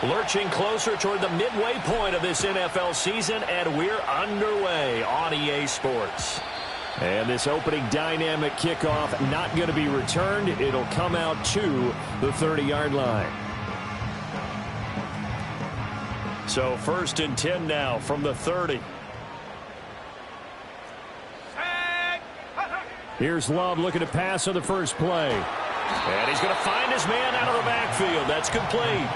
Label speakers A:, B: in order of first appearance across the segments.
A: Lurching closer toward the midway point of this NFL season, and we're underway on EA Sports. And this opening dynamic kickoff not going to be returned. It'll come out to the 30-yard line. So 1st and 10 now from the 30. Here's Love looking to pass on the first play. And he's going to find his man out of the backfield. That's complete.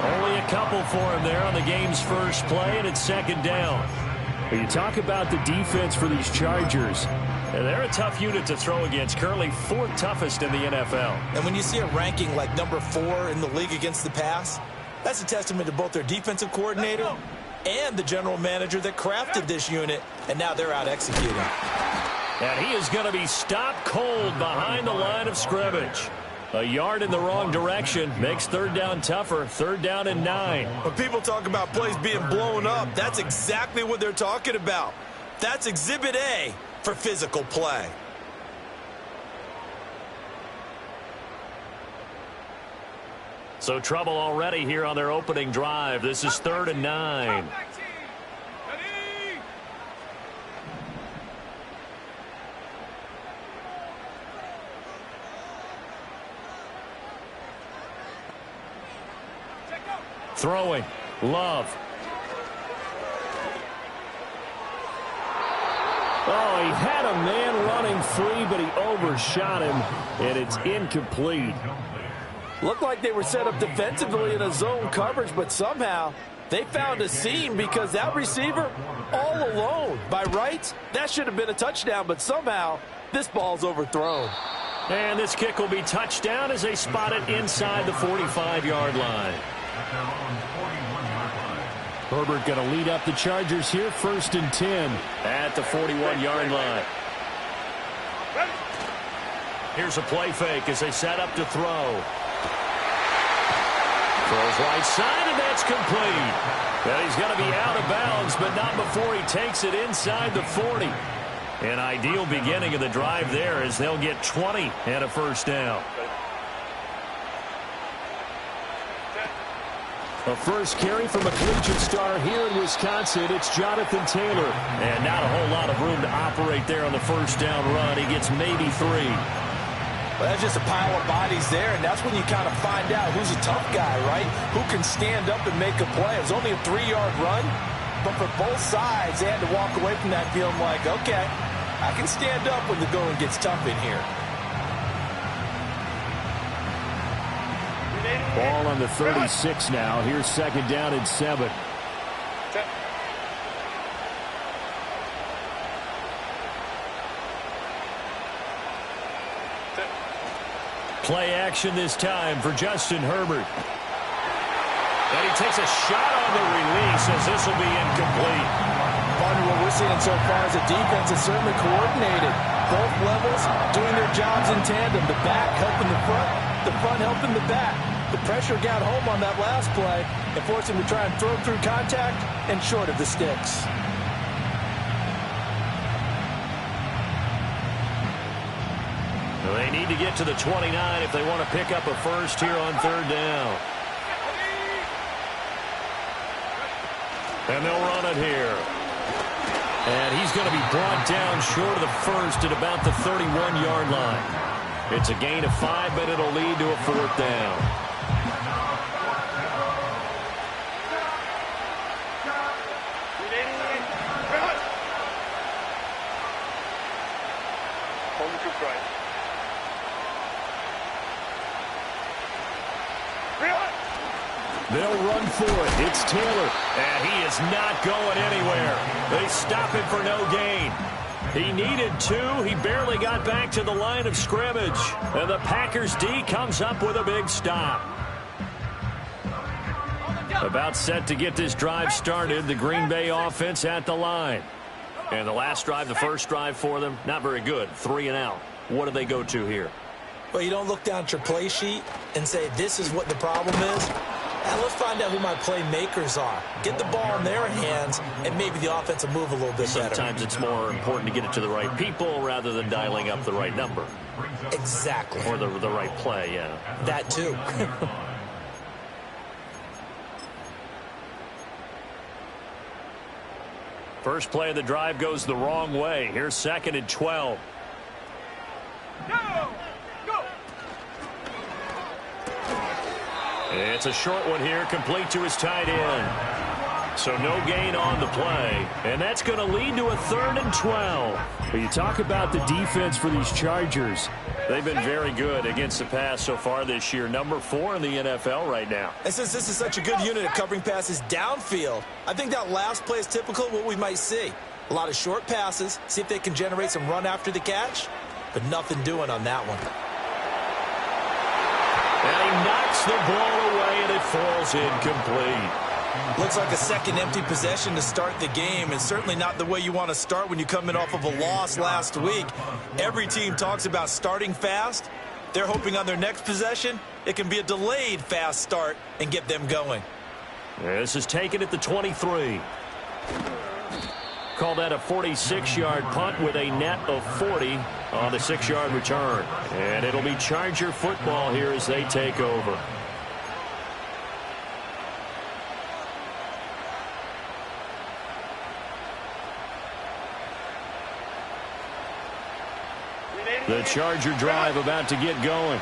A: Only a couple for him there on the game's first play, and it's 2nd down. When you talk about the defense for these Chargers, they're a tough unit to throw against, currently 4th toughest in the NFL.
B: And when you see a ranking like number 4 in the league against the pass, that's a testament to both their defensive coordinator and the general manager that crafted this unit, and now they're out executing.
A: And he is going to be stopped cold behind the line of scrimmage. A yard in the wrong direction makes 3rd down tougher. 3rd down and 9.
B: When people talk about plays being blown up, that's exactly what they're talking about. That's Exhibit A for physical play.
A: So trouble already here on their opening drive. This is 3rd and 9. Throwing. Love. Oh, he had a man running free, but he overshot him, and it's incomplete.
C: Looked like they were set up defensively in a zone coverage, but somehow they found a seam because that receiver all alone. By rights, that should have been a touchdown, but somehow this ball's overthrown.
A: And this kick will be touchdown as they spot it inside the 45-yard line. Herbert going to lead up the Chargers here, 1st and 10 at the 41-yard line. Here's a play fake as they set up to throw. Throws right side, and that's complete. Well, he's going to be out of bounds, but not before he takes it inside the 40. An ideal beginning of the drive there as they'll get 20 and a 1st down. A first carry from a collegiate star here in Wisconsin. It's Jonathan Taylor. And not a whole lot of room to operate there on the 1st down run. He gets maybe 3.
C: Well, that's just a pile of bodies there, and that's when you kind of find out who's a tough guy, right? Who can stand up and make a play. It was only a 3-yard run, but for both sides, they had to walk away from that feeling like, okay, I can stand up when the going gets tough in here.
A: Ball on the 36 now. Here's 2nd down and 7. Play action this time for Justin Herbert. And he takes a shot on the release as this will be incomplete.
C: Partner, what we're seeing so far is the defense is certainly coordinated. Both levels doing their jobs in tandem. The back helping the front helping the back. The pressure got home on that last play and forced him to try and throw through contact and short of the sticks.
A: Well, they need to get to the 29 if they want to pick up a first here on 3rd down. And they'll run it here. And he's going to be brought down short of the first at about the 31-yard line. It's a gain of 5, but it'll lead to a 4th down. They'll run for it. It's Taylor. And he is not going anywhere. They stop him for no gain. He needed 2. He barely got back to the line of scrimmage. And the Packers D comes up with a big stop. About set to get this drive started. The Green Bay offense at the line. And the last drive, the first drive for them, not very good. 3 and out. What do they go to here?
B: Well, you don't look down at your play sheet and say, this is what the problem is. Now let's find out who my playmakers are. Get the ball in their hands, and maybe the offense will move a little bit better.
A: Sometimes it's more important to get it to the right people rather than dialing up the right number.
B: Exactly.
A: Or the right play, yeah.
B: That too.
A: First play of the drive goes the wrong way. Here's 2nd and 12.
D: Go!
A: It's a short one here, complete to his tight end. So no gain on the play, and that's going to lead to a 3rd and 12.
E: But you talk about the defense for these Chargers.
A: They've been very good against the pass so far this year. Number 4 in the NFL right now.
B: And since this is such a good unit at covering passes downfield, I think that last play is typical of what we might see. A lot of short passes, see if they can generate some run after the catch, but nothing doing on that one.
A: And he knocks the ball away, and it falls incomplete.
B: Looks like a second empty possession to start the game, and certainly not the way you want to start when you come in off of a loss last week. Every team talks about starting fast. They're hoping on their next possession it can be a delayed fast start and get them going.
A: This is taken at the 23. Call that a 46-yard punt with a net of 40 on the 6-yard return. And it'll be Charger football here as they take over. The Charger drive about to get going.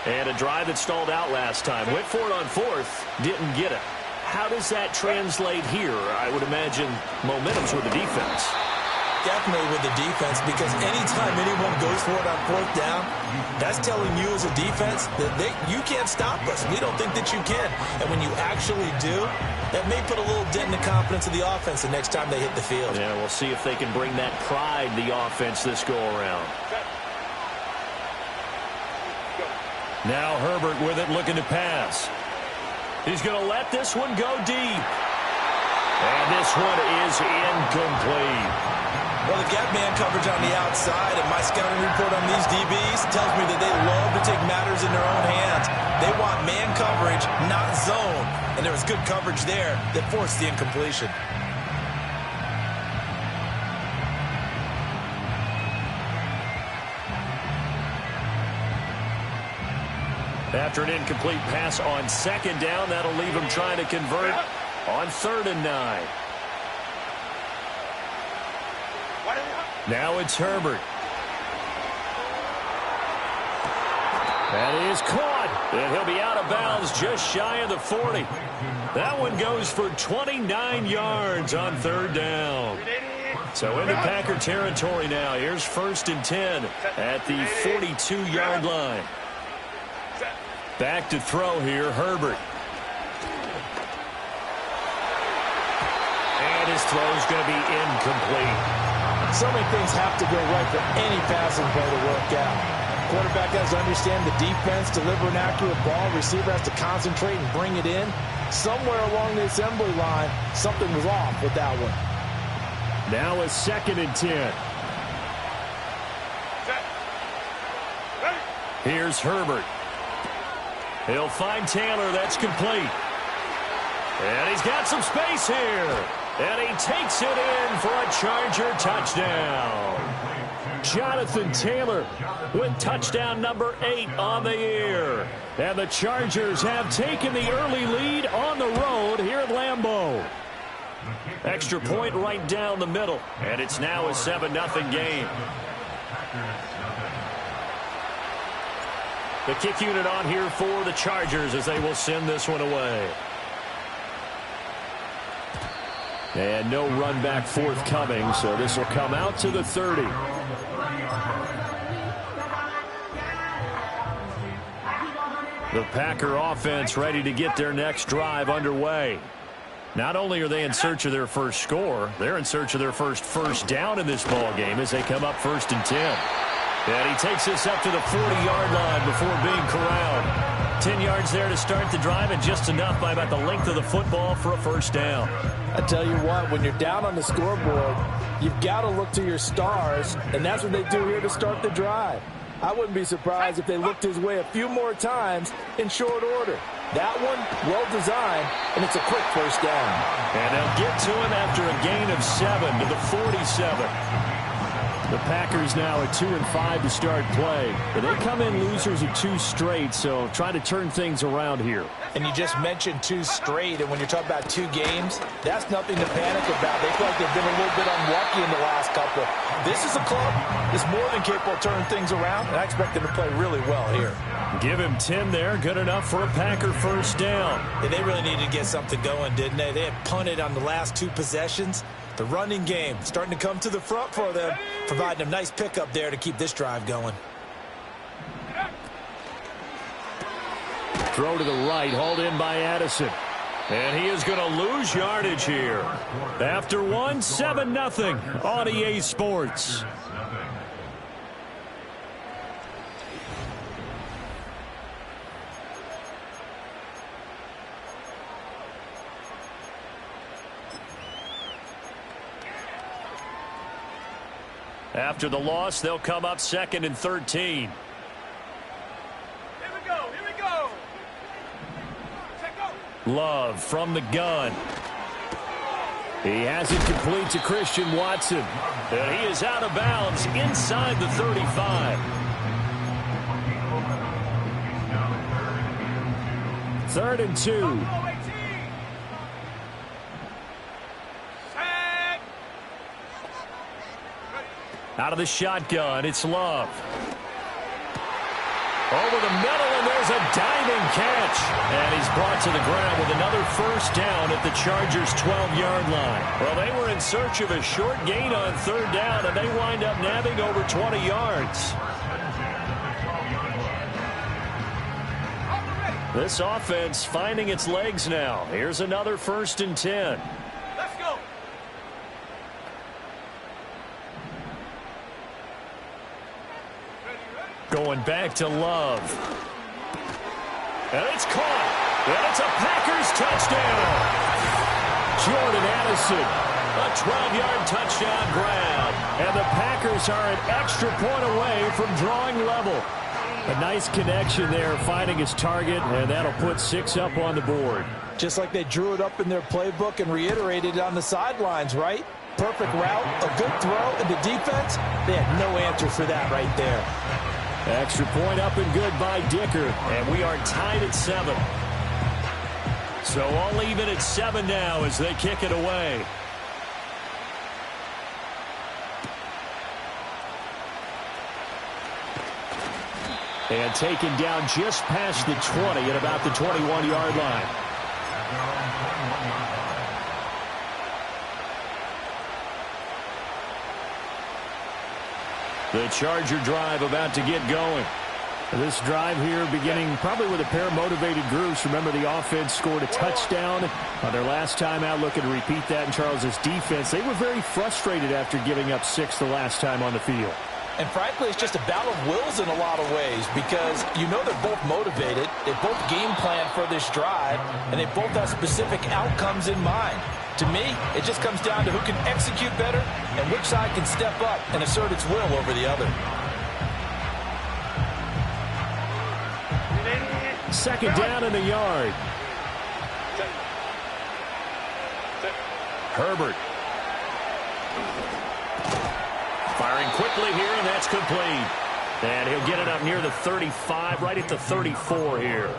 A: And a drive that stalled out last time. Went for it on 4th, didn't get it. How does that translate here? I would imagine momentum's with the defense.
B: Definitely with the defense, because anytime anyone goes for it on 4th down, that's telling you as a defense that you can't stop us. We don't think that you can. And when you actually do, that may put a little dent in the confidence of the offense the next time they hit the field.
A: Yeah, we'll see if they can bring that pride to the offense this go-around. Now Herbert with it, looking to pass. He's going to let this one go deep. And this one is incomplete.
B: Well, the gap man coverage on the outside, and my scouting report on these DBs tells me that they love to take matters in their own hands. They want man coverage, not zone. And there was good coverage there that forced the incompletion.
A: After an incomplete pass on 2nd down, that'll leave him trying to convert on 3rd and 9. Now it's Herbert. That is caught, and he'll be out of bounds just shy of the 40. That one goes for 29 yards on 3rd down. So into Packer territory now. Here's 1st and 10 at the 42-yard line. Back to throw here, Herbert. And his throw's going to be incomplete.
C: So many things have to go right for any passing play to work out. Quarterback has to understand the defense, deliver an accurate ball. Receiver has to concentrate and bring it in. Somewhere along the assembly line, something was off with that one.
E: Now a 2nd and 10.
A: Here's Herbert. He'll find Taylor. That's complete. And he's got some space here. And he takes it in for a Charger touchdown. Jonathan Taylor with touchdown number 8 on the year. And the Chargers have taken the early lead on the road here at Lambeau. Extra point right down the middle. And it's now a 7-0 game. The kick unit on here for the Chargers as they will send this one away. And no run back forthcoming, so this will come out to the 30. The Packer offense ready to get their next drive underway. Not only are they in search of their first score, they're in search of their first down in this ball game as they come up 1st and 10. And he takes this up to the 40-yard line before being corralled. 10 yards there to start the drive, and just enough by about the length of the football for a 1st down.
C: I tell you what, when you're down on the scoreboard, you've got to look to your stars, and that's what they do here to start the drive. I wouldn't be surprised if they looked his way a few more times in short order. That one, well designed, and it's a quick 1st down.
A: And they'll get to him after a gain of 7 to the 47.
E: The Packers now at 2-5 to start play. But they come in losers of 2 straight, so try to turn things around here.
C: And you just mentioned 2 straight, and when you're talking about 2 games, that's nothing to panic about. They feel like they've been a little bit unlucky in the last couple. This is a club that's more than capable of turning things around, and I expect them to play really well here.
A: Give him 10 there. Good enough for a Packer first down.
B: And they really needed to get something going, didn't they? They had punted on the last 2 possessions. The running game starting to come to the front for them, providing a nice pickup there to keep this drive going.
A: Throw to the right, hauled in by Addison. And he is going to lose yardage here. After 7-0 on EA Sports. After the loss, they'll come up 2nd and 13.
D: Here we go.
A: Love from the gun. He has it complete to Christian Watson. And he is out of bounds inside the 35. 3rd and 2. Out of the shotgun, it's Love. Over the middle, and there's a diving catch. And he's brought to the ground with another first down at the Chargers' 12-yard line. Well, they were in search of a short gain on 3rd down, and they wind up nabbing over 20 yards. This offense finding its legs now. Here's another 1st and 10.
D: Let's go.
A: Going back to Love. And it's caught. And it's a Packers touchdown. Jordan Addison, a 12-yard touchdown grab. And the Packers are an extra point away from drawing level. A nice connection there, finding his target, and that'll put 6 up on the board.
C: Just like they drew it up in their playbook and reiterated it on the sidelines, right? Perfect route, a good throw, and the defense, they had no answer for that right there.
A: Extra point up and good by Dicker, and we are tied at 7. So all even at 7 now as they kick it away. And taken down just past the 20 at about the 21-yard line. The Charger drive about to get going. This drive here beginning probably with a pair of motivated groups. Remember, the offense scored a touchdown on their last time out. Looking to repeat that in Charles's defense. They were very frustrated after giving up 6 the last time on the field.
C: And frankly, it's just a battle of wills in a lot of ways because you know they're both motivated. They both game plan for this drive, and they both have specific outcomes in mind. To me, it just comes down to who can execute better and which side can step up and assert its will over the other.
A: 2nd down in the yard. Herbert. Firing quickly here, and that's complete. And he'll get it up near the 35, right at the 34 here.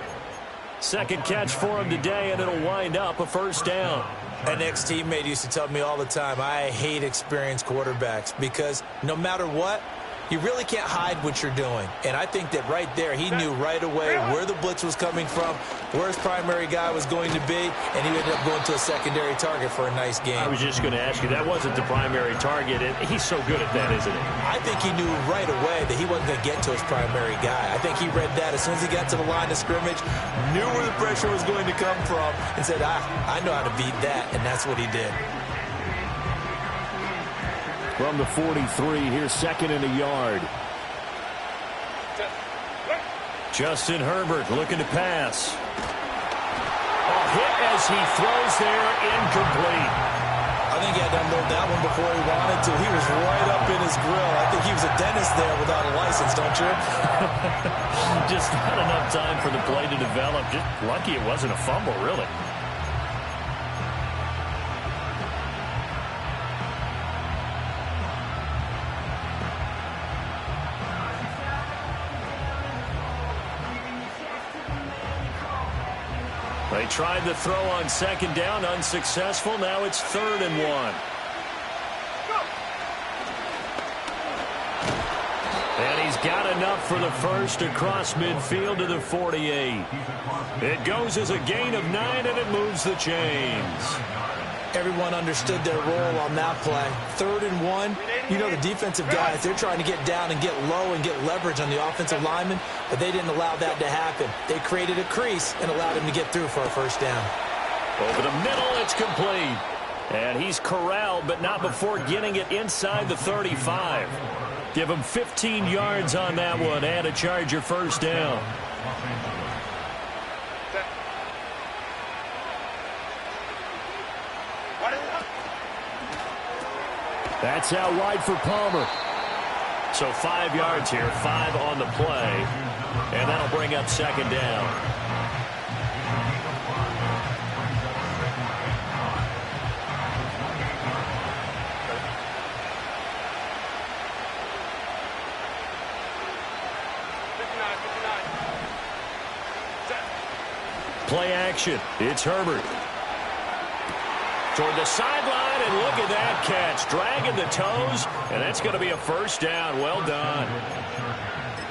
A: 2nd catch for him today, and it'll wind up a 1st down.
B: An ex-teammate used to tell me all the time, I hate experienced quarterbacks because no matter what, you really can't hide what you're doing. And I think that right there, he knew right away where the blitz was coming from, where his primary guy was going to be, and he ended up going to a secondary target for a nice game.
A: I was just going to ask you, that wasn't the primary target. He's so good at that, isn't he?
B: I think he knew right away that he wasn't going to get to his primary guy. I think he read that as soon as he got to the line of scrimmage, knew where the pressure was going to come from, and said, I know how to beat that, and that's what he did.
A: From the 43, here's 2nd and a yard. Justin Herbert looking to pass. A hit as he throws there, incomplete.
B: I think he had to unload that one before he wanted to. He was right up in his grill. I think he was a dentist there without a license, don't you?
A: Just not enough time for the play to develop. Just lucky it wasn't a fumble, really. They tried the throw on second down, unsuccessful. Now it's 3rd and 1. And he's got enough for the first across midfield to the 48. It goes as a gain of 9, and it moves the chains.
B: Everyone understood their role on that play. 3rd and 1. You know, the defensive guys, they're trying to get down and get low and get leverage on the offensive lineman, but they didn't allow that to happen. They created a crease and allowed him to get through for a first down.
A: Over the middle, it's complete. And he's corralled, but not before getting it inside the 35. Give him 15 yards on that one and a Charger first down.
E: That's out wide for Palmer.
A: So 5 yards here, 5 on the play, and that'll bring up second down. Play action. It's Herbert. Toward the sideline, and look at that catch. Dragging the toes, and that's going to be a first down. Well done.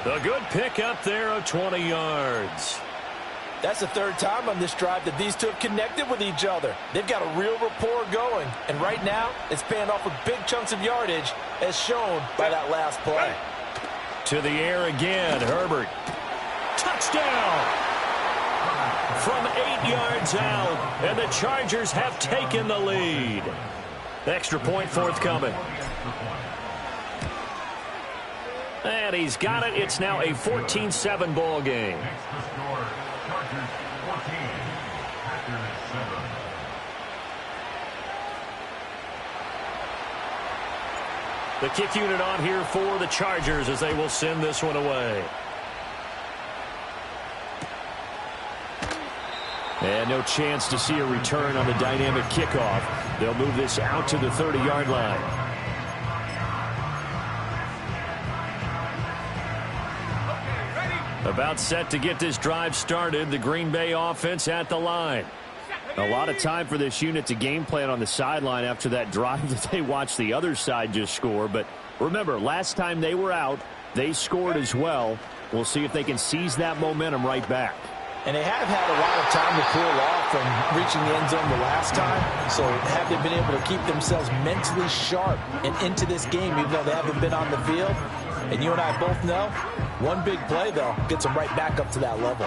A: A good pickup there of 20 yards.
C: That's the 3rd time on this drive that these two have connected with each other. They've got a real rapport going, and right now it's paying off with big chunks of yardage, as shown by that last play.
A: To the air again, Herbert. Touchdown! From 8 yards out, and the Chargers have taken the lead. Extra point forthcoming. And he's got it. It's now a 14-7 ball game. The kick unit on here for the Chargers as they will send this one away. And no chance to see a return on the dynamic kickoff. They'll move this out to the 30-yard line. About set to get this drive started. The Green Bay offense at the line. A lot of time for this unit to game plan on the sideline after that drive that they watched the other side just score. But remember, last time they were out, they scored as well. We'll see if they can seize that momentum right back.
C: And they have had a lot of time to cool off from reaching the end zone the last time. So have they been able to keep themselves mentally sharp and into this game, even though they haven't been on the field? And you and I both know, one big play, though, gets them right back up to that level.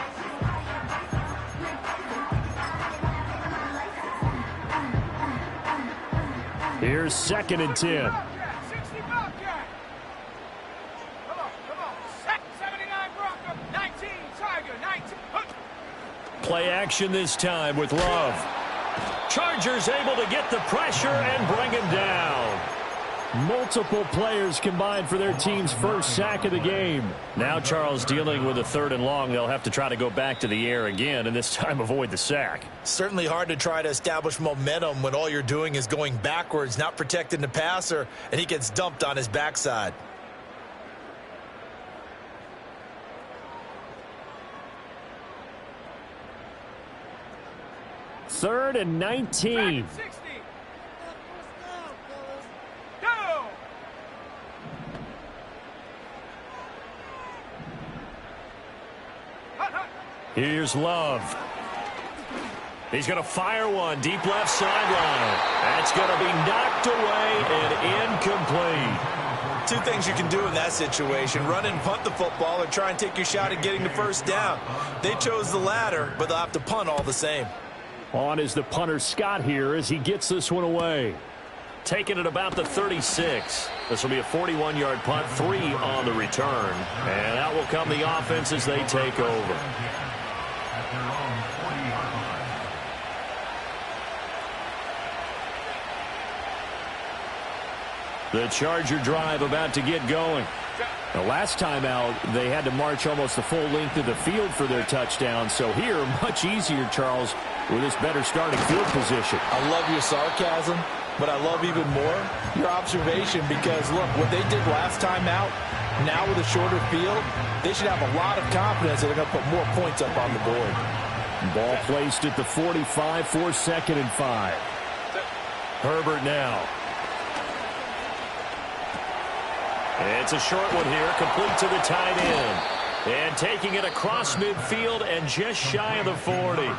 E: Here's 2nd and 10.
A: Play action this time with Love. Chargers able to get the pressure and bring him down.
E: Multiple players combined for their team's first sack of the game.
A: Now Charles dealing with a 3rd and long. They'll have to try to go back to the air again and this time avoid the sack.
B: Certainly hard to try to establish momentum when all you're doing is going backwards, not protecting the passer, and he gets dumped on his backside.
E: Third and 19.
A: Here's Love. He's going to fire one deep left sideline. That's going to be knocked away and incomplete.
B: Two things you can do in that situation: run and punt the football, or try and take your shot at getting the first down. They chose the latter, but they'll have to punt all the same.
E: On is the punter Scott here as he gets this one away.
A: Taking it about the 36. This will be a 41-yard punt, 3 on the return. And out will come the offense as they take over. The Charger drive about to get going.
E: The last time out, they had to march almost the full length of the field for their touchdown. So here, much easier, Charles, with this better starting field position.
C: I love your sarcasm, but I love even more your observation, because, look, what they did last time out, now with a shorter field, they should have a lot of confidence that they're going to put more points up on the board.
E: Ball placed at the 45 for 2nd and 5. Herbert now. It's a short one here, complete to the tight end. And taking it across midfield and just shy of the 40.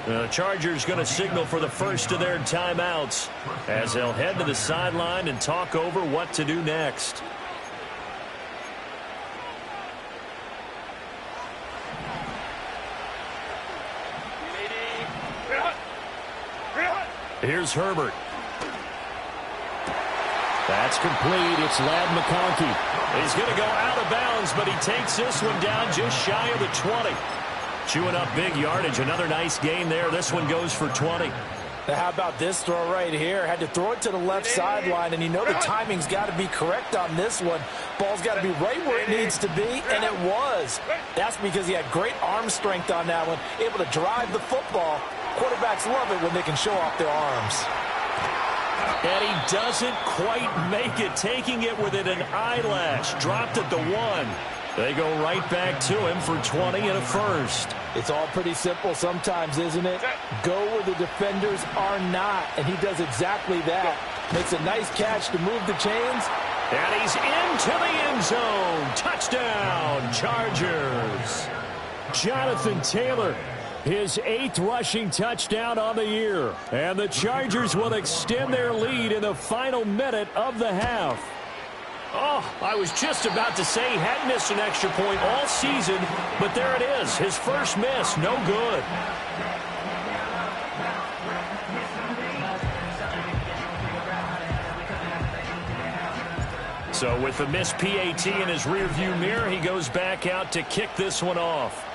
E: The Chargers going to signal for the first of their timeouts as they'll head to the sideline and talk over what to do next. Here's Herbert. That's complete. It's Ladd McConkey. He's going to go out of bounds, but he takes this one down just shy of the 20. Chewing up big yardage. Another nice gain there. This one goes for 20.
C: Now how about this throw right here? Had to throw it to the left sideline, and you know the timing's got to be correct on this one. Ball's got to be right where it needs to be, and it was. That's because he had great arm strength on that one, able to drive the football. Quarterbacks love it when they can show off their arms.
A: And he doesn't quite make it, taking it within an eyelash. Dropped at the 1. They go right back to him for 20 and a first.
C: It's all pretty simple sometimes, isn't it? Go where the defenders are not, and he does exactly that. Makes a nice catch to move the chains.
A: And he's into the end zone. Touchdown, Chargers. Jonathan Taylor, his 8th rushing touchdown on the year. And the Chargers will extend their lead in the final minute of the half. Oh, I was just about to say he hadn't missed an extra point all season, but there it is. His first miss, no good. So with the missed PAT in his rearview mirror, he goes back out to kick this one off.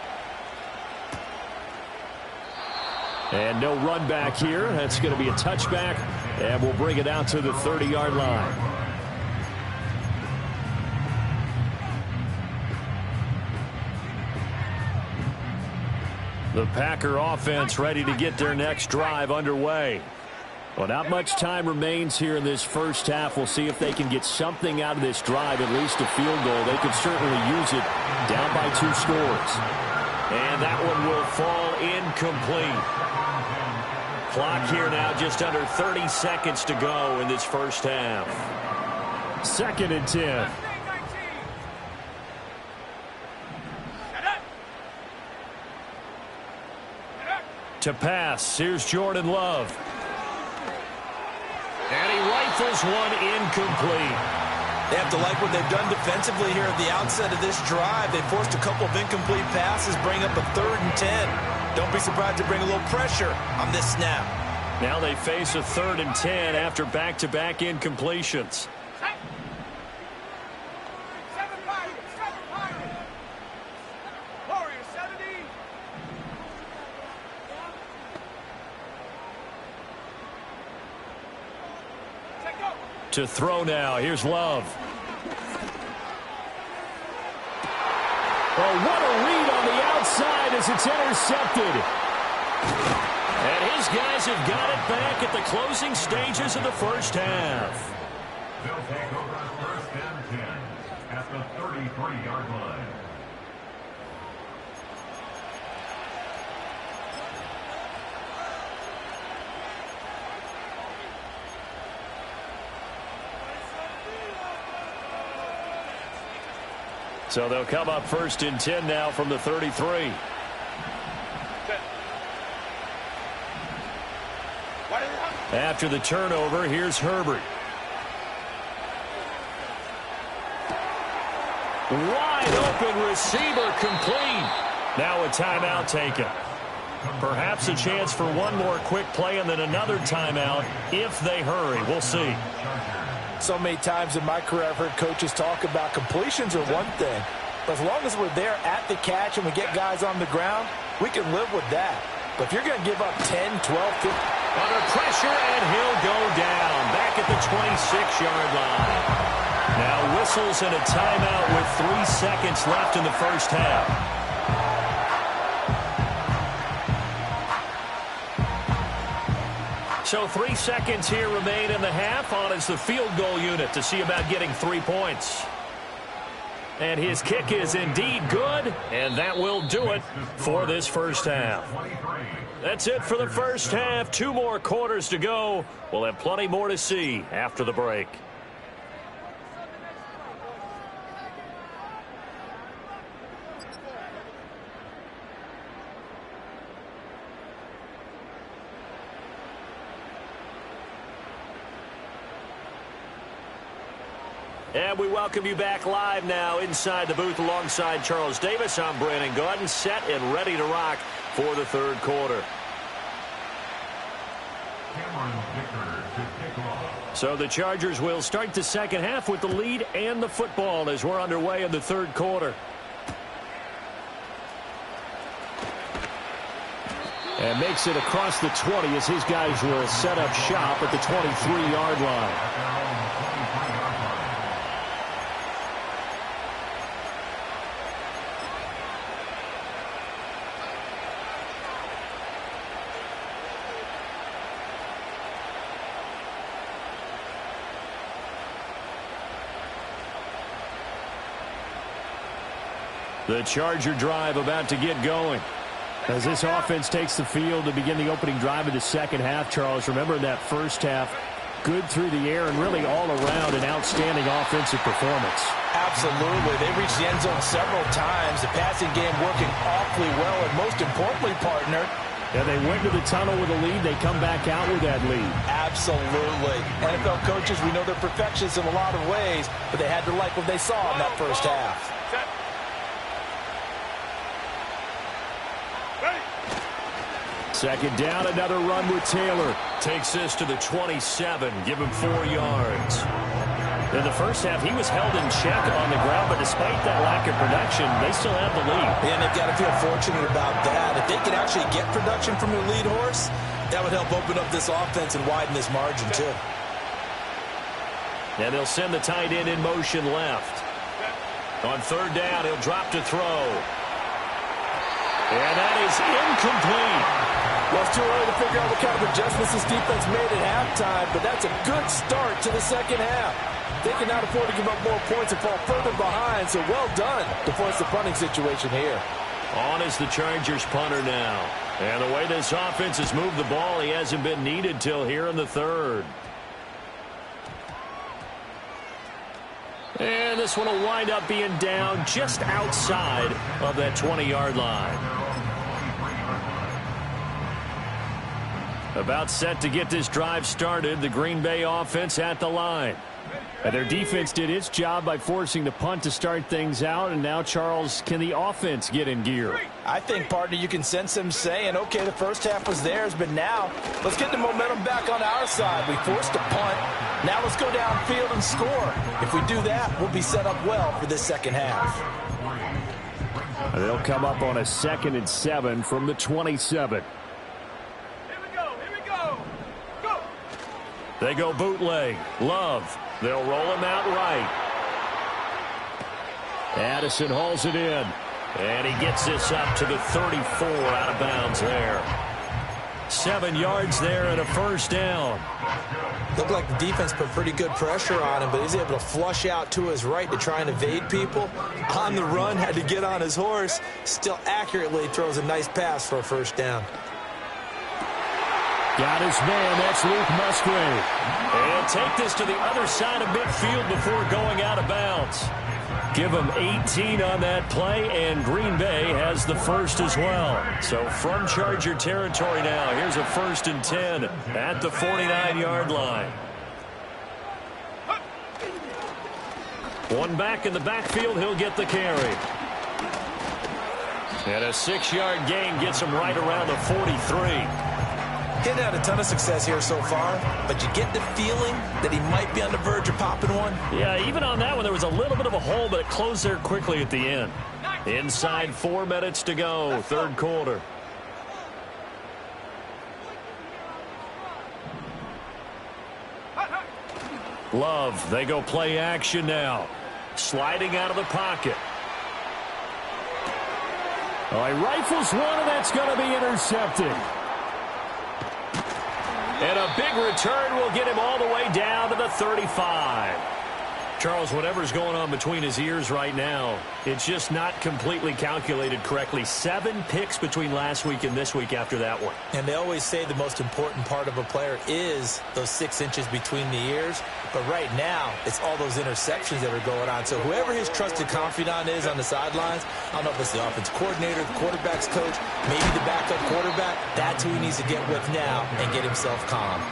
A: And no run back here. That's going to be a touchback, and we'll bring it out to the 30-yard line. The Packer offense ready to get their next drive underway. Well, not much time remains here in this first half. We'll see if they can get something out of this drive, at least a field goal. They could certainly use it down by 2 scores. And that one will fall incomplete. Clock here now just under 30 seconds to go in this first half. 2nd and 10. To pass, here's Jordan Love. And he rifles one incomplete.
B: They have to like what they've done defensively here at the outset of this drive. They forced a couple of incomplete passes, bring up a 3rd and 10. Don't be surprised to bring a little pressure on this snap.
A: Now they face a 3rd and 10 after back-to-back incompletions. To throw now. Here's Love. Oh, what a read on the outside as it's intercepted. And his guys have got it back at the closing stages of the first half.
F: They'll take over on 1st and 10 at the 33-yard line.
A: So they'll come up 1st and 10 now from the 33. After the turnover, here's Herbert. Wide open receiver complete. Now a timeout taken. Perhaps a chance for one more quick play and then another timeout if they hurry. We'll see.
C: So many times in my career I've heard coaches talk about completions are one thing, but as long as we're there at the catch and we get guys on the ground, we can live with that. But if you're going to give up 10, 12, 15...
A: Under pressure, and he'll go down back at the 26-yard line. Now whistles and a timeout with 3 seconds left in the first half. So 3 seconds here remain in the half. On is the field goal unit to see about getting 3 points. And his kick is indeed good, and that will do it for this first half. That's it for the first half. 2 more quarters to go. We'll have plenty more to see after the break. And we welcome you back live now inside the booth alongside Charles Davis. I'm Brandon Gaudin, set and ready to rock for the third quarter. So the Chargers will start the second half with the lead and the football as we're underway in the third quarter. And makes it across the 20 as his guys will set up shop at the 23-yard line. The Charger drive about to get going. As this offense takes the field to begin the opening drive of the second half, Charles, remember in that first half, good through the air and really all around an outstanding offensive performance.
C: Absolutely. They reached the end zone several times. The passing game working awfully well, and most importantly, partner,
A: yeah, they went to the tunnel with a lead. They come back out with that lead.
C: Absolutely. NFL coaches, we know they're perfectionists in a lot of ways, but they had to like what they saw in that first half.
A: Second down, another run with Taylor. Takes this to the 27, give him 4 yards. In the first half, he was held in check on the ground, but despite that lack of production, they still have the lead.
C: And they've got to feel fortunate about that. If they can actually get production from their lead horse, that would help open up this offense and widen this margin, too.
A: And they'll send the tight end in motion left. On third down, he'll drop to throw. And that is incomplete.
C: Well, it's too early to figure out what kind of adjustments this defense made at halftime, but that's a good start to the second half. They cannot afford to give up more points and fall further behind, so well done to force the punting situation here.
A: On is the Chargers punter now. And the way this offense has moved the ball, he hasn't been needed till here in the third. And this one will wind up being down just outside of that 20-yard line. About set to get this drive started, the Green Bay offense at the line. And their defense did its job by forcing the punt to start things out. And now, Charles, can the offense get in gear?
C: I think, partner, you can sense them saying, okay, the first half was theirs, but now let's get the momentum back on our side. We forced a punt. Now let's go downfield and score. If we do that, we'll be set up well for this second half.
A: They'll come up on a 2nd and 7 from the 27. They go bootleg. Love. They'll roll him out right. Addison hauls it in. And he gets this up to the 34 out of bounds there. 7 yards there and a first down.
B: Looked like the defense put pretty good pressure on him, but he's able to flush out to his right to try and evade people. On the run, had to get on his horse. Still accurately throws a nice pass for a first down.
A: Got his man, that's Luke Musgrave. And take this to the other side of midfield before going out of bounds. Give him 18 on that play, and Green Bay has the first as well. So from Charger territory now, here's a 1st and 10 at the 49-yard line. One back in the backfield, he'll get the carry. And a 6-yard gain gets him right around the 43.
B: He's had a ton of success here so far, but you get the feeling that he might be on the verge of popping one.
A: Yeah, even on that one, there was a little bit of a hole, but it closed there quickly at the end. Inside 4 minutes to go, third quarter. Love, they go play action now. Sliding out of the pocket. Oh, he rifles one, and that's going to be intercepted. And a big return will get him all the way down to the 35. Charles, whatever's going on between his ears right now, it's just not completely calculated correctly. 7 picks between last week and this week after that one.
B: And they always say the most important part of a player is those 6 inches between the ears. But right now, it's all those interceptions that are going on. So whoever his trusted confidant is on the sidelines, I don't know if it's the offense coordinator, the quarterback's coach, maybe the backup quarterback, that's who he needs to get with now and get himself calm.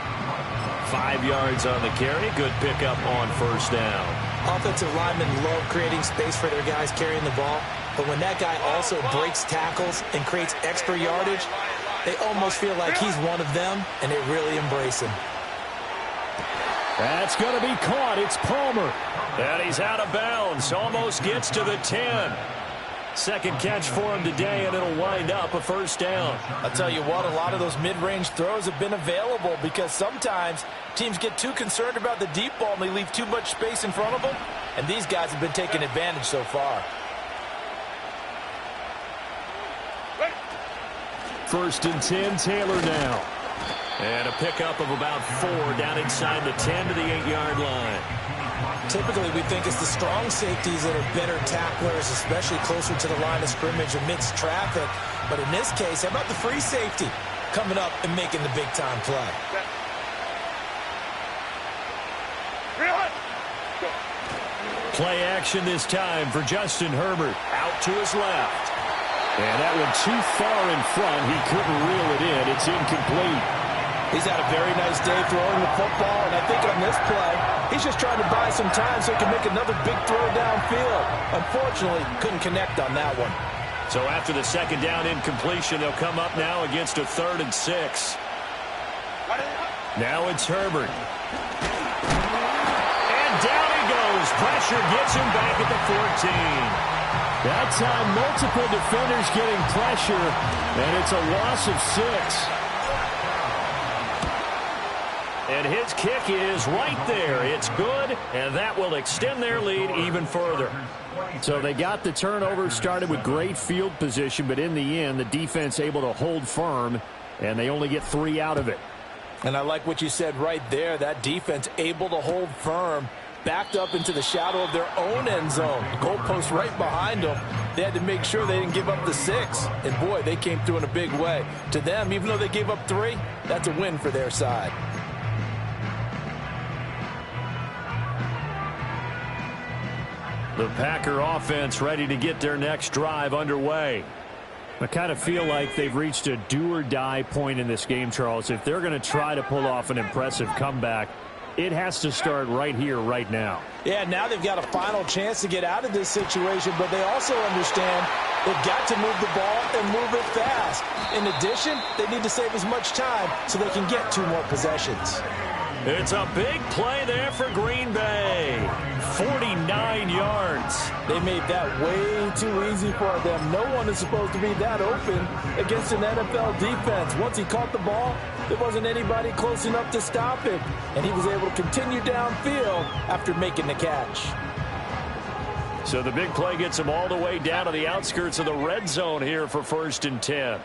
A: 5 yards on the carry. Good pickup on first down.
B: Offensive linemen love creating space for their guys carrying the ball. But when that guy also breaks tackles and creates extra yardage, they almost feel like he's one of them, and they really embrace him.
A: That's going to be caught. It's Palmer. And he's out of bounds. Almost gets to the 10. Second catch for him today, and it'll wind up a first down.
C: I'll tell you what, a lot of those mid-range throws have been available because sometimes teams get too concerned about the deep ball and they leave too much space in front of them, and these guys have been taking advantage so far.
A: First and 10, Taylor now. And a pickup of about 4 down inside the 10 to the 8-yard line.
B: Typically, we think it's the strong safeties that are better tacklers, especially closer to the line of scrimmage amidst traffic. But in this case, how about the free safety coming up and making the big-time play?
A: Play action this time for Justin Herbert. Out to his left. And that one too far in front. He couldn't reel it in. It's incomplete.
C: He's had a very nice day throwing the football, and I think on this play, he's just trying to buy some time so he can make another big throw downfield. Unfortunately, couldn't connect on that one.
A: So after the second down incompletion, they'll come up now against a 3rd and 6. Now it's Herbert. And down he goes. Pressure gets him back at the 14. That time, multiple defenders getting pressure, and it's a loss of 6. And his kick is right there. It's good, and that will extend their lead even further. So they got the turnover, started with great field position, but in the end, the defense able to hold firm, and they only get 3 out of it.
C: And I like what you said right there. That defense able to hold firm, backed up into the shadow of their own end zone. The goalpost right behind them. They had to make sure they didn't give up the 6. And, boy, they came through in a big way. To them, even though they gave up 3, that's a win for their side.
A: The Packer offense ready to get their next drive underway. I kind of feel like they've reached a do-or-die point in this game, Charles. If they're going to try to pull off an impressive comeback, it has to start right here, right now.
C: Yeah, now they've got a final chance to get out of this situation, but they also understand they've got to move the ball and move it fast. In addition, they need to save as much time so they can get 2 more possessions.
A: It's a big play there for Green Bay. 49 yards.
C: They made that way too easy for them. No one is supposed to be that open against an NFL defense. Once he caught the ball, there wasn't anybody close enough to stop him. And he was able to continue downfield after making the catch.
A: So the big play gets him all the way down to the outskirts of the red zone here for 1st and 10.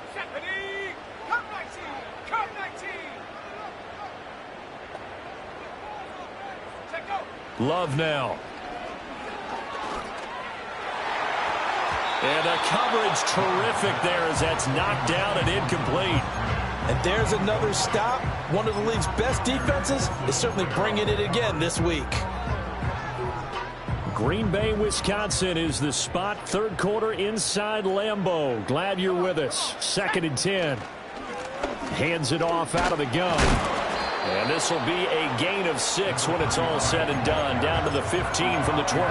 A: Love now. And the coverage terrific there as that's knocked down and incomplete.
C: And there's another stop. One of the league's best defenses is certainly bringing it again this week.
A: Green Bay, Wisconsin is the spot. 3rd quarter inside Lambeau. Glad you're with us. 2nd and 10. Hands it off out of the gun. And this will be a gain of 6 when it's all said and done. Down to the 15 from the 21.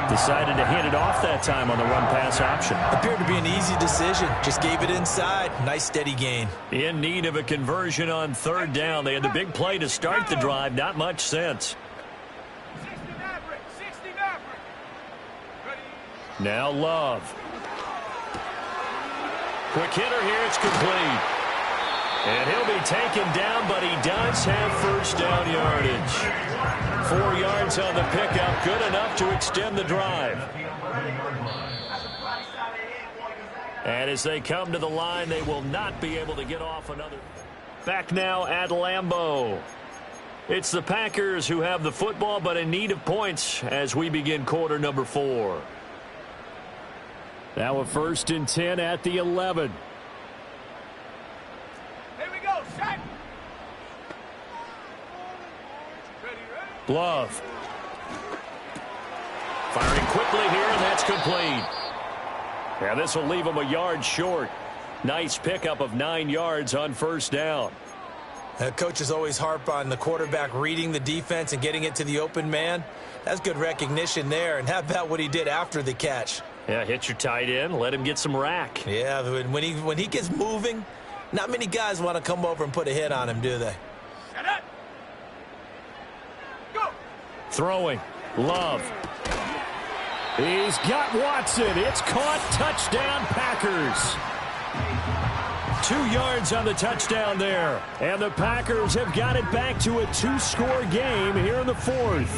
A: Decided to hand it off that time on the run-pass option.
B: Appeared to be an easy decision. Just gave it inside. Nice steady gain.
A: In need of a conversion on 3rd down. They had the big play to start the drive. Not much sense. Now Love. Quick hitter here. It's complete. And he'll be taken down, but he does have first down yardage. 4 yards on the pickup, good enough to extend the drive. And as they come to the line, they will not be able to get off another. Back now at Lambeau.
E: It's the Packers who have the football, but in need of points as we begin quarter number 4.
A: Now a 1st and 10 at the 11.
D: Here we go, set.
E: Love. Firing quickly here, and that's complete. Yeah, this will leave him a yard short. Nice pickup of 9 yards on 1st down.
B: Coaches always harp on the quarterback reading the defense and getting it to the open man. That's good recognition there. And how about what he did after the catch?
E: Yeah, hit your tight end, let him get some rack.
B: Yeah, when he gets moving, not many guys want to come over and put a hit on him, do they?
D: Set up. Go.
A: Throwing. Love. He's got Watson. It's caught. Touchdown, Packers.
E: 2 yards on the touchdown there.
A: And the Packers have got it back to a 2-score game here in the 4th.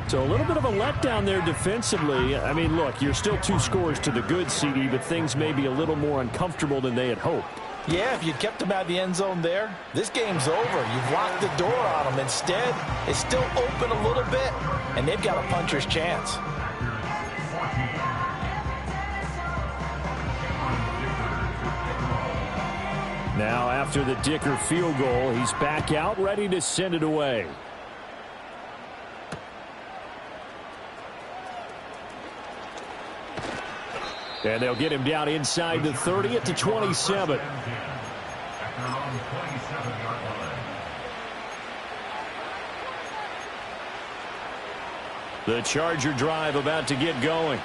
A: So a little bit of a letdown there defensively. I mean, look, you're still 2 scores to the good, CD, but things may be a little more uncomfortable than they had hoped.
C: Yeah, if you kept him out of the end zone there, this game's over. You've locked the door on him. Instead, it's still open a little bit, and they've got a puncher's chance.
A: Now, after the Dicker field goal, he's back out, ready to send it away. And they'll get him down inside the 30 at the 27. The Charger drive about to get going.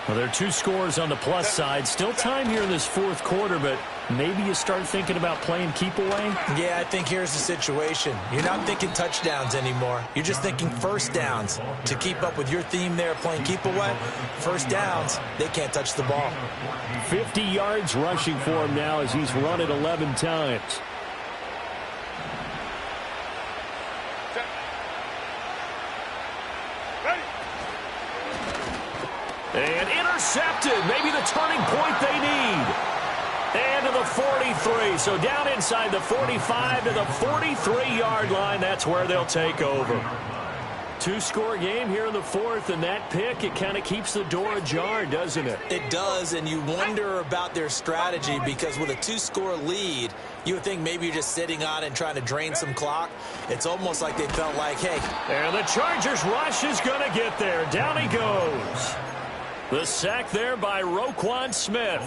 A: Well, there are 2 scores on the plus side. Still time here in this 4th quarter, but maybe you start thinking about playing keep away?
B: Yeah, I think here's the situation. You're not thinking touchdowns anymore. You're just thinking 1st downs. To keep up with your theme there, playing keep away, 1st downs, they can't touch the ball.
A: 50 yards rushing for him now as he's run it 11 times.
E: And intercepted. Maybe the turning point they need. And to the 43. So down inside the 45 to the 43-yard line. That's where they'll take over. 2-score game here in the 4th, and that pick, it kind of keeps the door ajar, doesn't it?
B: It does, and you wonder about their strategy because with a 2-score lead, you would think maybe you're just sitting on it and trying to drain some clock. It's almost like they felt like, hey.
E: And the Chargers rush is going to get there. Down he goes. The sack there by Roquan Smith.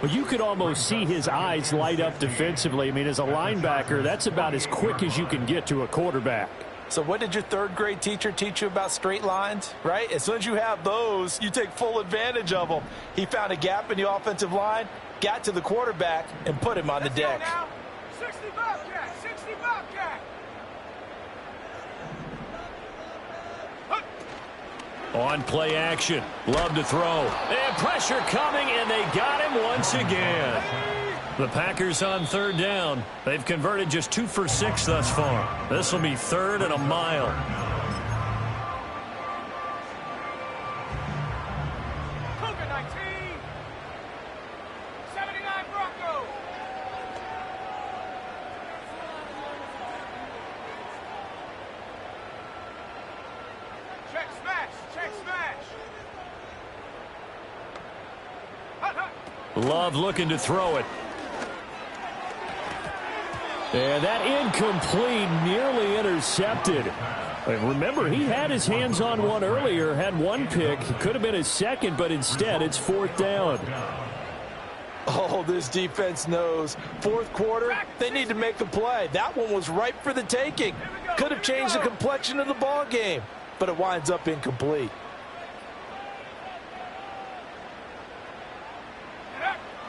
A: Well, you could almost see his eyes light up defensively. I mean, as a linebacker, that's about as quick as you can get to a quarterback.
C: So what did your 3rd-grade teacher teach you about straight lines, right? As soon as you have those, you take full advantage of them. He found a gap in the offensive line, got to the quarterback, and put him on the deck.
D: 60 Bobcat, 60 Bobcat.
E: On play action. Love to throw. And pressure coming, and they got him once again. The Packers on 3rd down. They've converted just 2 for 6 thus far. This will be 3rd and a mile.
D: Cougar 19. 79 Bronco. Check smash. Check smash. Hut, hut.
E: Love looking to throw it.
A: And that incomplete, nearly intercepted. And remember, he had his hands on one earlier, had 1 pick. It could have been his 2nd, but instead it's 4th down.
C: Oh, this defense knows. 4th quarter, they need to make a play. That one was ripe for the taking. Could have changed the complexion of the ball game, but it winds up incomplete.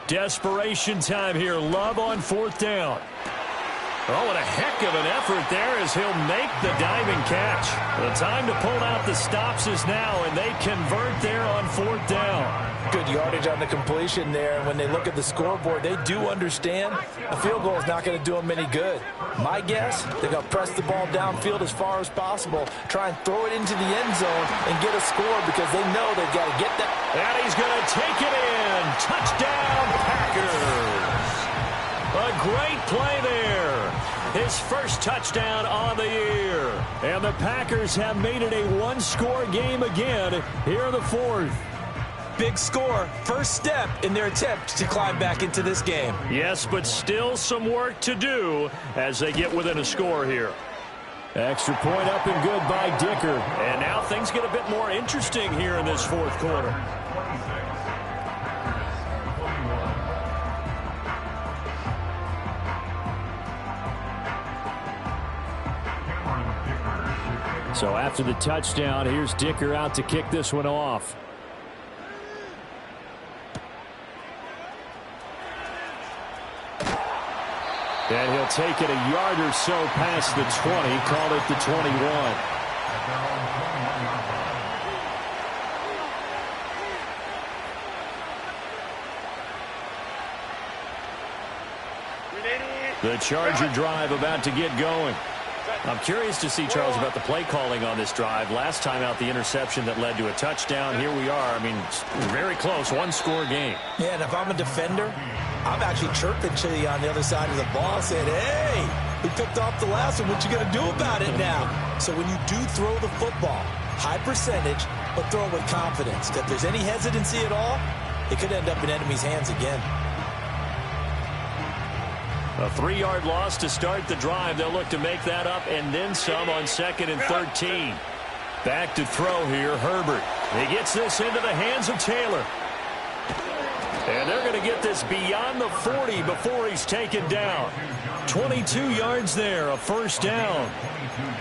E: Desperation time here. Love on 4th down. Oh, what a heck of an effort there as he'll make the diving catch. The time to pull out the stops is now, and they convert there on 4th down.
C: Good yardage on the completion there. And when they look at the scoreboard, they do understand a field goal is not going to do them any good. My guess, they're going to press the ball downfield as far as possible, try and throw it into the end zone and get a score because they know they've got to get that.
E: And he's going to take it in. Touchdown, Packers. A great play there.
A: his first touchdown on the year. And the Packers have made it a one-score game again here in the fourth.
B: Big score, first step in their attempt to climb back into this game.
A: Yes, but still some work to do as they get within a score here. Extra point up and good by Dicker. And now things get a bit more interesting here in this fourth quarter. So after the touchdown, here's Dicker out to kick this one off. And he'll take it a yard or so past the 20, call it the 21. The Charger drive about to get going. I'm curious to see, Charles, about the play calling on this drive. Last time out, the interception that led to a touchdown. Here we are. I mean, very close, one-score game.
B: Yeah, and if I'm a defender, I'm actually chirping to you on the other side of the ball, saying, hey, we picked off the last one. What you going to do about it now? So when you do throw the football, high percentage, but throw it with confidence. If there's any hesitancy at all, it could end up in enemy's hands again.
A: A 3-yard loss to start the drive. They'll look to make that up and then some on 2nd and 13. Back to throw here, Herbert. He gets this into the hands of Taylor. And they're going to get this beyond the 40 before he's taken down. 22 yards there, a first down.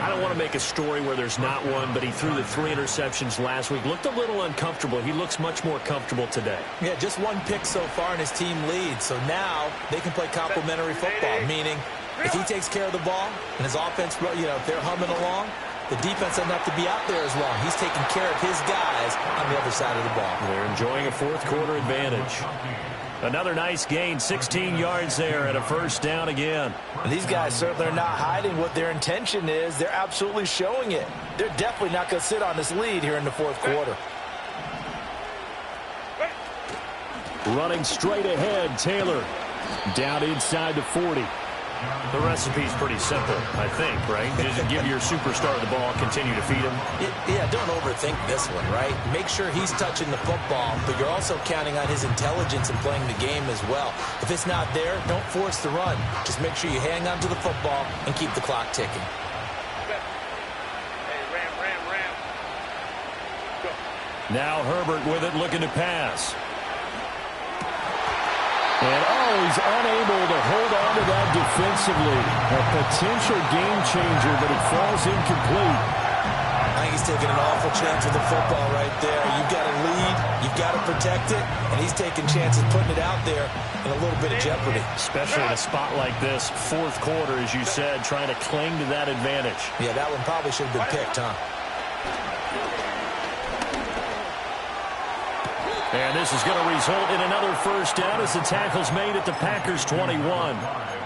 A: I don't want to make a story where there's not one, but he threw the 3 interceptions last week. Looked a little uncomfortable. He looks much more comfortable today.
B: Yeah, just one pick so far and his team leads. So now they can play complementary football, meaning if he takes care of the ball and his offense, if they're humming along, the defense doesn't have to be out there as long. He's taking care of his guys on the other side of the ball.
A: They're enjoying a fourth quarter advantage. Another nice gain, 16 yards there and a first down again.
C: And these guys certainly are not hiding what their intention is. They're absolutely showing it. They're definitely not going to sit on this lead here in the fourth quarter.
A: Running straight ahead, Taylor. Down inside the 40. The recipe's pretty simple, I think, right? Just give your superstar the ball, continue to feed him.
B: Yeah, don't overthink this one, right? Make sure he's touching the football, but you're also counting on his intelligence in playing the game as well. If it's not there, don't force the run. Just make sure you hang on to the football and keep the clock ticking.
D: Hey, ram. Go.
A: Now Herbert with it, looking to pass. And, he's unable to hold on to that defensively. A potential game changer, but it falls incomplete.
B: I think he's taking an awful chance with the football right there. You've got to lead, you've got to protect it, and he's taking chances putting it out there in a little bit of jeopardy.
A: Especially in a spot like this, fourth quarter, as you said, trying to cling to that advantage.
B: Yeah, that one probably should have been picked, huh?
A: And this is going to result in another first down as the tackle's made at the Packers' 21.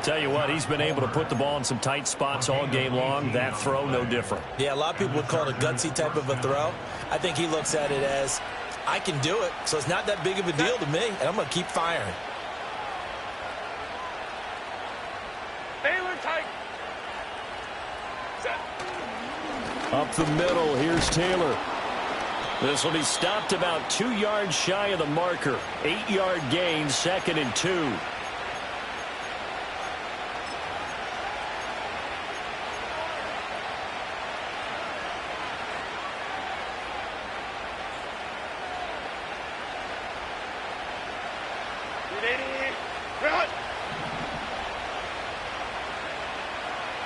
A: Tell you what, he's been able to put the ball in some tight spots all game long. That throw, no different.
B: Yeah, a lot of people would call it a gutsy type of a throw. I think he looks at it as, I can do it, so it's not that big of a deal to me, and I'm going to keep firing.
D: Taylor tight. Set.
A: Up the middle, here's Taylor. This will be stopped about 2 yards shy of the marker. 8-yard gain, 2nd and 2.
D: Run.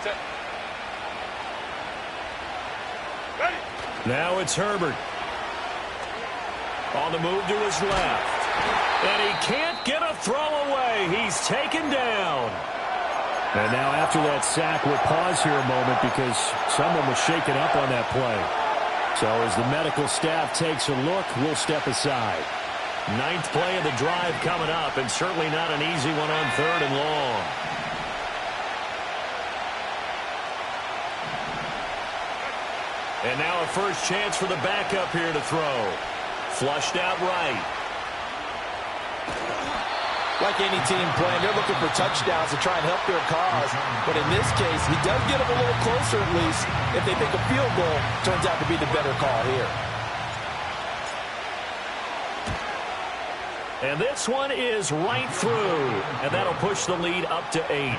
D: Set. Ready.
A: Now it's Herbert. On the move to his left. And he can't get a throw away. He's taken down. And now after that sack, we'll pause here a moment because someone was shaken up on that play. So as the medical staff takes a look, we'll step aside. 9th play of the drive coming up, and certainly not an easy one on 3rd and long. And now a first chance for the backup here to throw. Flushed out right.
C: Like any team playing, they're looking for touchdowns to try and help their cause. But in this case, he does get them a little closer at least. If they think a field goal turns out to be the better call here.
A: And this one is right through, and that'll push the lead up to 8.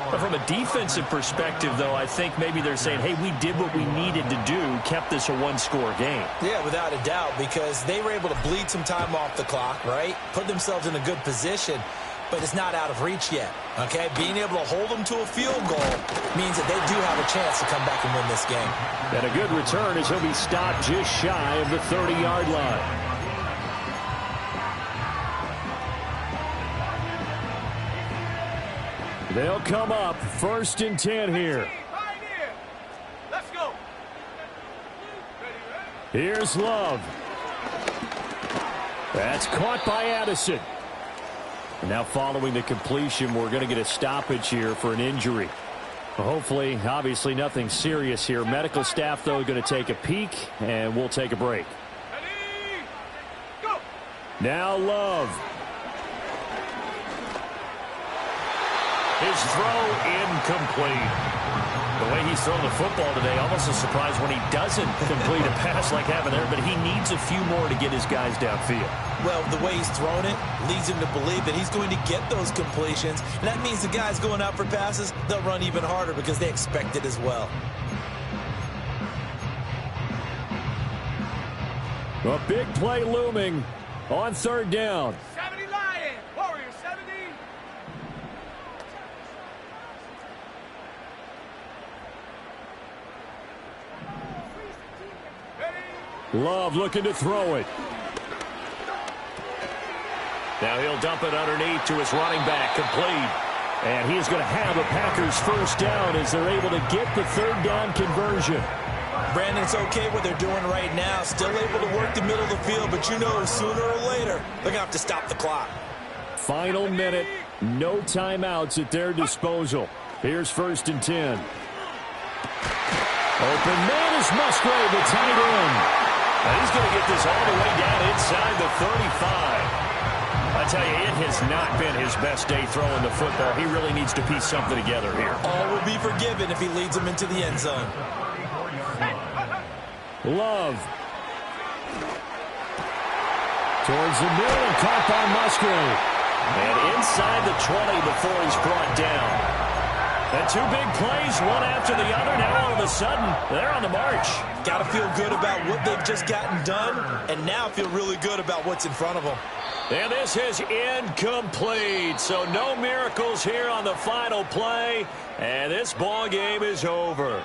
A: But from a defensive perspective, though, I think maybe they're saying, hey, we did what we needed to do, kept this a one-score game.
B: Yeah, without a doubt, because they were able to bleed some time off the clock, right? Put themselves in a good position, but it's not out of reach yet, okay? Being able to hold them to a field goal means that they do have a chance to come back and win this game.
A: And a good return as he'll be stopped just shy of the 30-yard line. They'll come up 1st and 10 here.
D: Let's go.
A: Here's Love. That's caught by Addison. And now following the completion, we're going to get a stoppage here for an injury. Hopefully, obviously nothing serious here. Medical staff, though, going to take a peek, and we'll take a break.
D: Ready, go.
A: Now Love. His throw incomplete. The way he's thrown the football today, almost a surprise when he doesn't complete a pass like having there, but he needs a few more to get his guys downfield.
B: Well, the way he's thrown it leads him to believe that he's going to get those completions, and that means the guys going out for passes, they'll run even harder because they expect it as well.
A: A big play looming on 3rd down.
D: 70 Lion. Warriors 70.
A: Love looking to throw it. Now he'll dump it underneath to his running back, complete. And he's going to have a Packers 1st down as they're able to get the 3rd down conversion.
B: Brandon, it's okay what they're doing right now. Still able to work the middle of the field, but you know sooner or later they're going to have to stop the clock.
A: Final minute, no timeouts at their disposal. Here's 1st and 10. Open man is Musgrave, the tight end. And he's going to get this all the way down inside the 35. I tell you, it has not been his best day throwing the football. He really needs to piece something together here.
B: All will be forgiven if he leads them into the end zone.
A: Love. Towards the middle and caught by Musgrave. And inside the 20 before he's brought down. And 2 big plays, one after the other. Now all of a sudden, they're on the march.
B: Got to feel good about what they've just gotten done, and now feel really good about what's in front of them.
A: And this is incomplete. So no miracles here on the final play. And this ball game is over.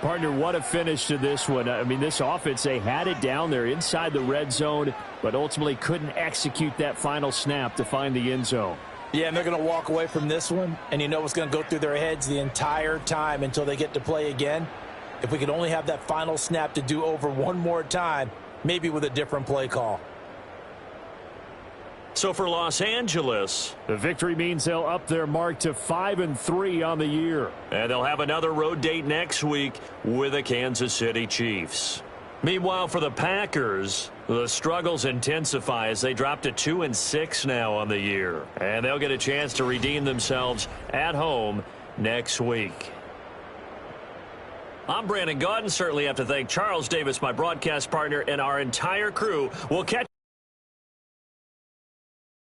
A: Partner, what a finish to this one. I mean, this offense, they had it down there inside the red zone, but ultimately couldn't execute that final snap to find the end zone.
C: Yeah, and they're going to walk away from this one, and you know what's going to go through their heads the entire time until they get to play again. If we could only have that final snap to do over one more time, maybe with a different play call.
A: So for Los Angeles, the victory means they'll up their mark to 5-3 on the year. And they'll have another road date next week with the Kansas City Chiefs. Meanwhile, for the Packers, the struggles intensify as they drop to 2-6 now on the year. And they'll get a chance to redeem themselves at home next week. I'm Brandon Gaudin. Certainly have to thank Charles Davis, my broadcast partner, and our entire crew. We'll catch